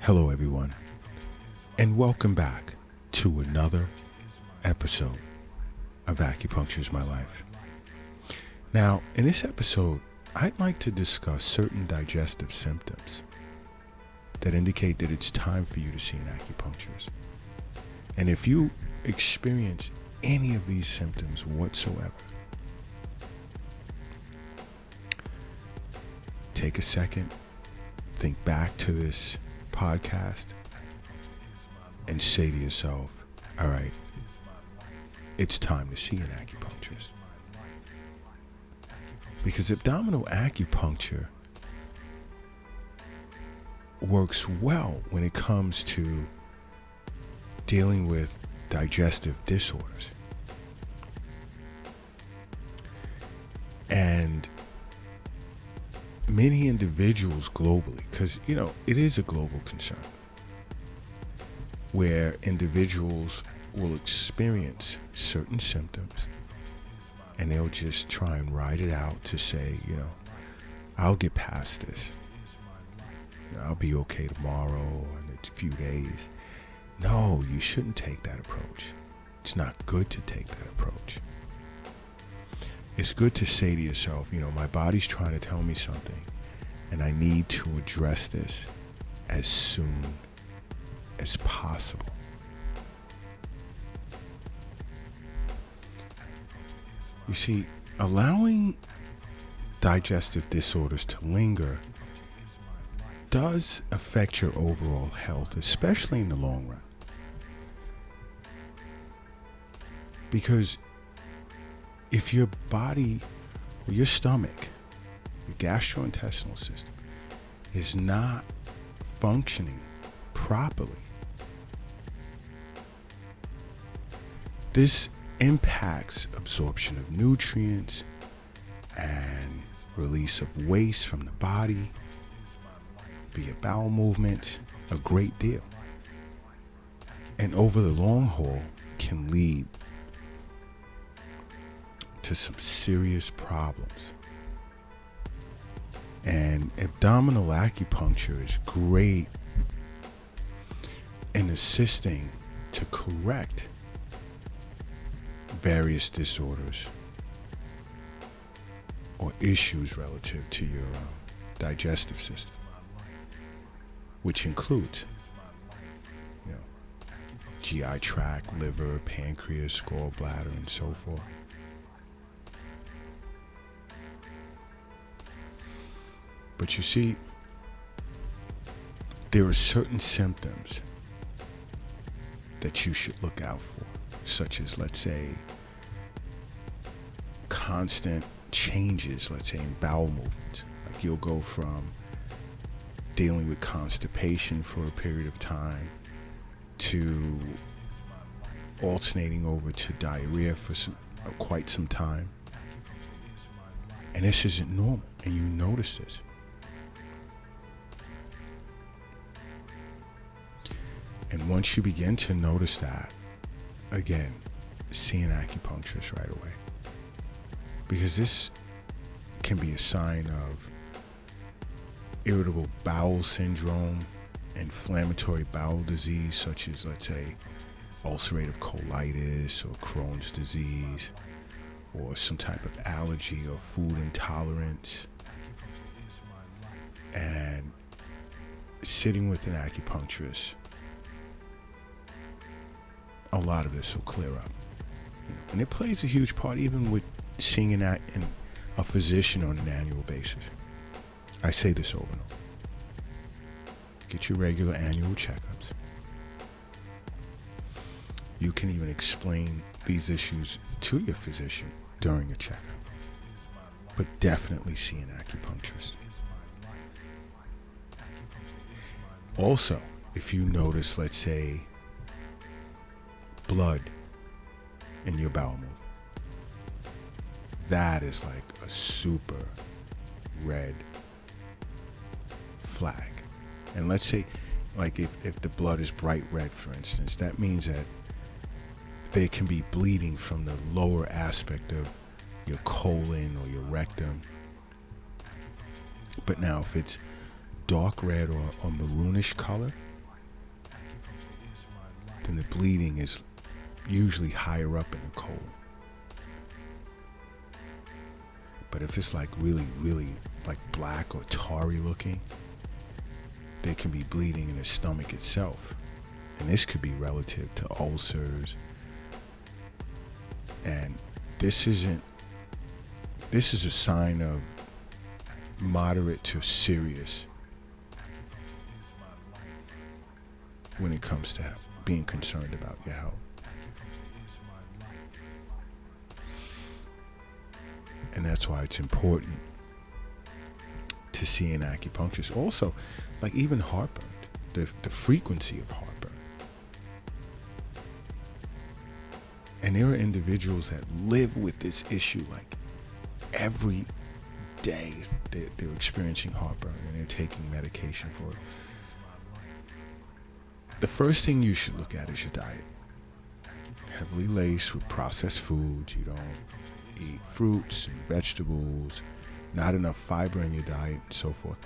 Hello, everyone, and welcome back to another episode of Acupuncture is My Life. Now, in this episode, I'd like to discuss certain digestive symptoms that indicate that it's time for you to see an acupuncturist. And if you experience any of these symptoms whatsoever, take a second, think back to this podcast, and say to yourself, all right, it's time to see an acupuncturist. Because abdominal acupuncture works well when it comes to dealing with digestive disorders. And many individuals globally, because, it is a global concern, where individuals will experience certain symptoms and they'll just try and ride it out to say, I'll get past this. I'll be okay tomorrow or in a few days. No, you shouldn't take that approach. It's not good to take that approach. It's good to say to yourself, my body's trying to tell me something, and I need to address this as soon as possible. You see, allowing digestive disorders to linger does affect your overall health, especially in the long run. Because if your body, or your stomach, your gastrointestinal system, is not functioning properly, this impacts absorption of nutrients and release of waste from the body via bowel movements a great deal. And over the long haul can lead to some serious problems. And abdominal acupuncture is great in assisting to correct various disorders or issues relative to your digestive system, which includes GI tract, liver, pancreas, gallbladder, and so forth. But you see, there are certain symptoms that you should look out for, such as, let's say, constant changes, let's say, in bowel movements. Like you'll go from dealing with constipation for a period of time to alternating over to diarrhea for quite some time. And this isn't normal, and you notice this. And once you begin to notice that, again, see an acupuncturist right away. Because this can be a sign of irritable bowel syndrome, inflammatory bowel disease, such as, let's say, ulcerative colitis or Crohn's disease, or some type of allergy or food intolerance. And sitting with an acupuncturist, a lot of this will clear up. And it plays a huge part even with seeing a physician on an annual basis. I say this over and over. Get your regular annual checkups. You can even explain these issues to your physician during a checkup. But definitely see an acupuncturist. Also, if you notice, let's say, blood in your bowel movement, that is like a super red flag. And let's say, like if the blood is bright red, for instance, that means that there can be bleeding from the lower aspect of your colon or your rectum. But now if it's dark red or maroonish color, and the bleeding is usually higher up in the colon. But if it's like really, really like black or tarry looking, there can be bleeding in the stomach itself. And this could be relative to ulcers. And this is a sign of moderate to serious when it comes to being concerned about your health. And that's why it's important to see an acupuncturist. Also, like even heartburn, the frequency of heartburn. And there are individuals that live with this issue like every day. They're experiencing heartburn and they're taking medication for it. The first thing you should look at is your diet. Heavily laced with processed foods. You don't eat fruits and vegetables, not enough fiber in your diet, and so forth.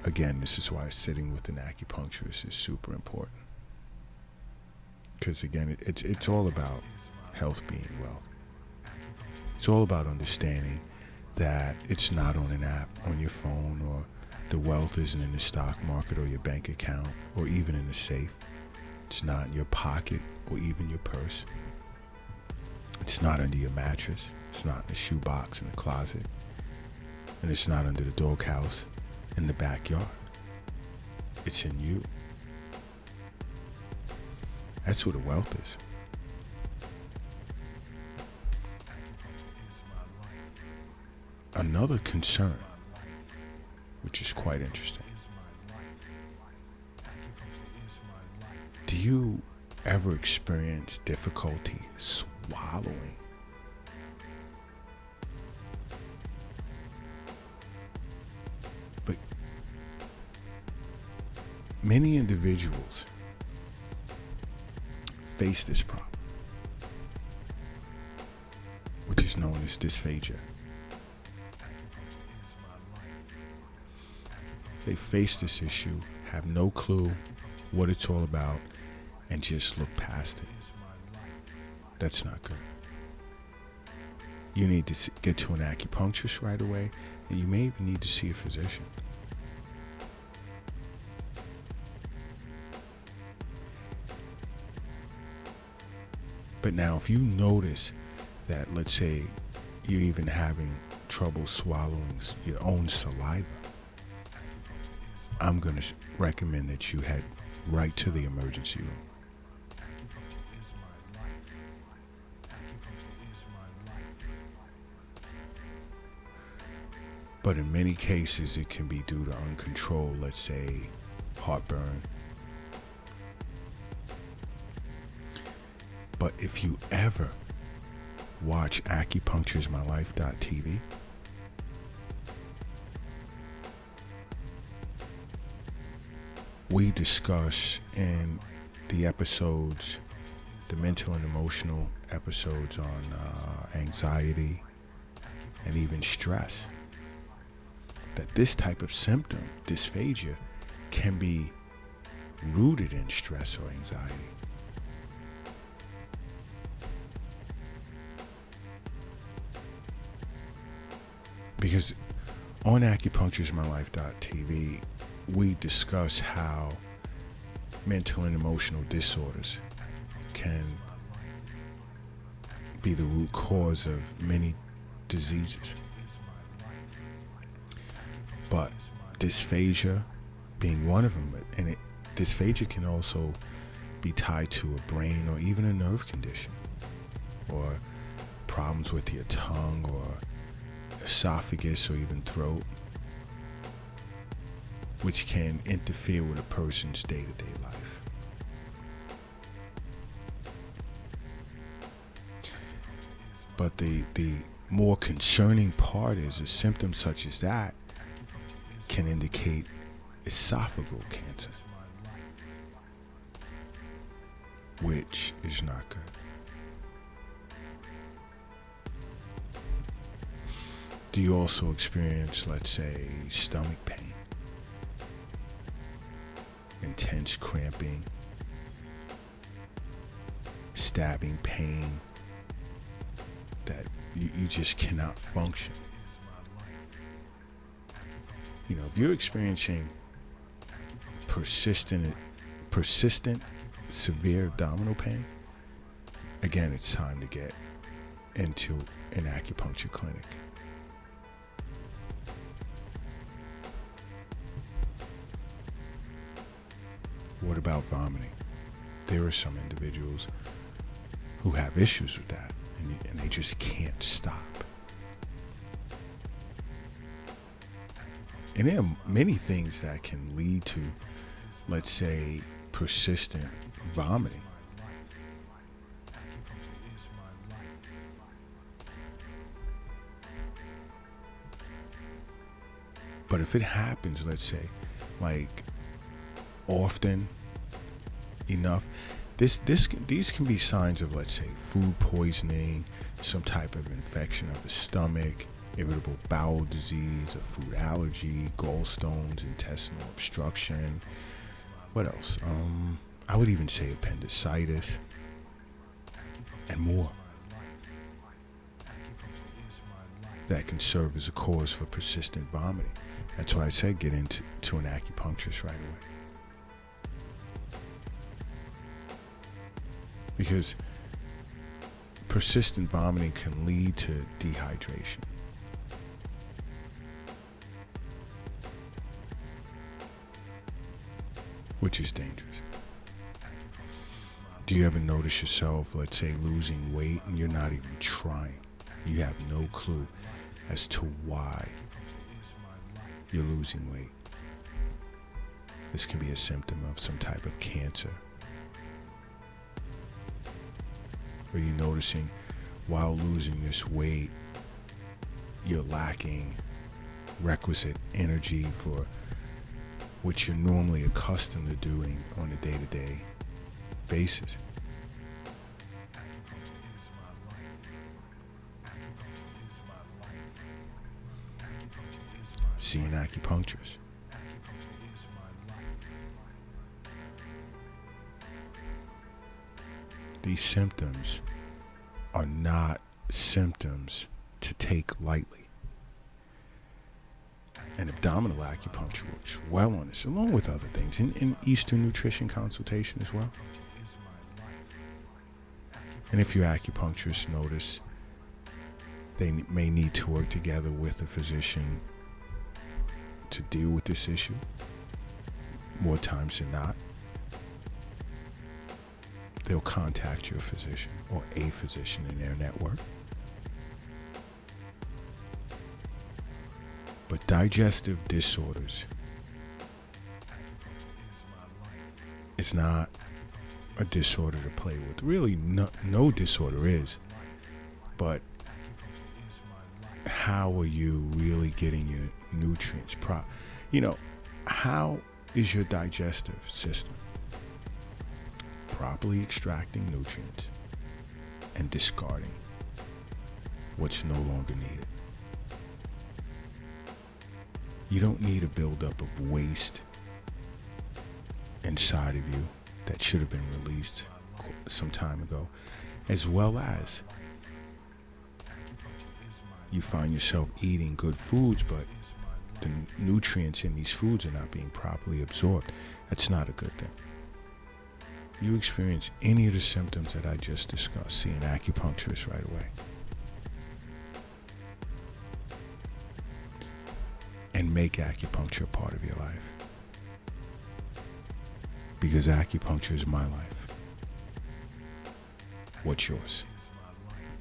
Again, this is why sitting with an acupuncturist is super important. Because again, it's all about health being wealth. It's all about understanding that it's not on an app on your phone, or the wealth isn't in the stock market or your bank account or even in the safe. It's not in your pocket or even your purse. It's not under your mattress. It's not in the shoebox in the closet. And it's not under the doghouse in the backyard. It's in you. That's where the wealth is. Another concern, which is quite interesting. Do you ever experience difficulty swallowing? But many individuals face this problem, which is known as dysphagia. They face this issue, have no clue what it's all about, and just look past it. That's not good. You need to get to an acupuncturist right away, and you may even need to see a physician. But now, if you notice that, let's say, you're even having trouble swallowing your own saliva, I'm going to recommend that you head right to the emergency room. But in many cases, it can be due to uncontrolled, let's say, heartburn. But if you ever watch acupunctureismylife.tv, we discuss in the episodes, the mental and emotional episodes on anxiety and even stress, that this type of symptom, dysphagia, can be rooted in stress or anxiety. Because on acupunctureismylife.tv, we discuss how mental and emotional disorders can be the root cause of many diseases. But dysphagia being one of them, and dysphagia can also be tied to a brain or even a nerve condition, or problems with your tongue or esophagus or even throat, which can interfere with a person's day-to-day life. But the more concerning part is a symptom such as that can indicate esophageal cancer, which is not good. Do you also experience, let's say, stomach pain, intense cramping, stabbing pain that you just cannot function. You know, if you're experiencing persistent, severe abdominal pain, again, it's time to get into an acupuncture clinic. What about vomiting? There are some individuals who have issues with that, and they just can't stop. And there are many things that can lead to, let's say, persistent vomiting. But if it happens, let's say, like often enough, these can be signs of, let's say, food poisoning, some type of infection of the stomach, irritable bowel disease, a food allergy, gallstones, intestinal obstruction. What else? I would even say appendicitis and more. That can serve as a cause for persistent vomiting. That's why I said get into an acupuncturist right away. Because persistent vomiting can lead to dehydration. Which is dangerous. Do you ever notice yourself, let's say, losing weight and you're not even trying? You have no clue as to why you're losing weight. This can be a symptom of some type of cancer. Or you're noticing while losing this weight, you're lacking requisite energy for which you're normally accustomed to doing on a day-to-day basis. See an acupuncturist. These symptoms are not symptoms to take lightly. And abdominal acupuncture works well on this, along with other things, in Eastern nutrition consultation as well. And if your acupuncturist notice they may need to work together with a physician to deal with this issue, more times than not, they'll contact your physician or a physician in their network. But digestive disorders is not a disorder to play with. Really, no disorder is. But how are you really getting your nutrients? How is your digestive system properly extracting nutrients and discarding what's no longer needed? You don't need a buildup of waste inside of you that should have been released some time ago, as well as you find yourself eating good foods, but the nutrients in these foods are not being properly absorbed. That's not a good thing. You experience any of the symptoms that I just discussed, see an acupuncturist right away. And make acupuncture a part of your life. Because acupuncture is my life. What's yours?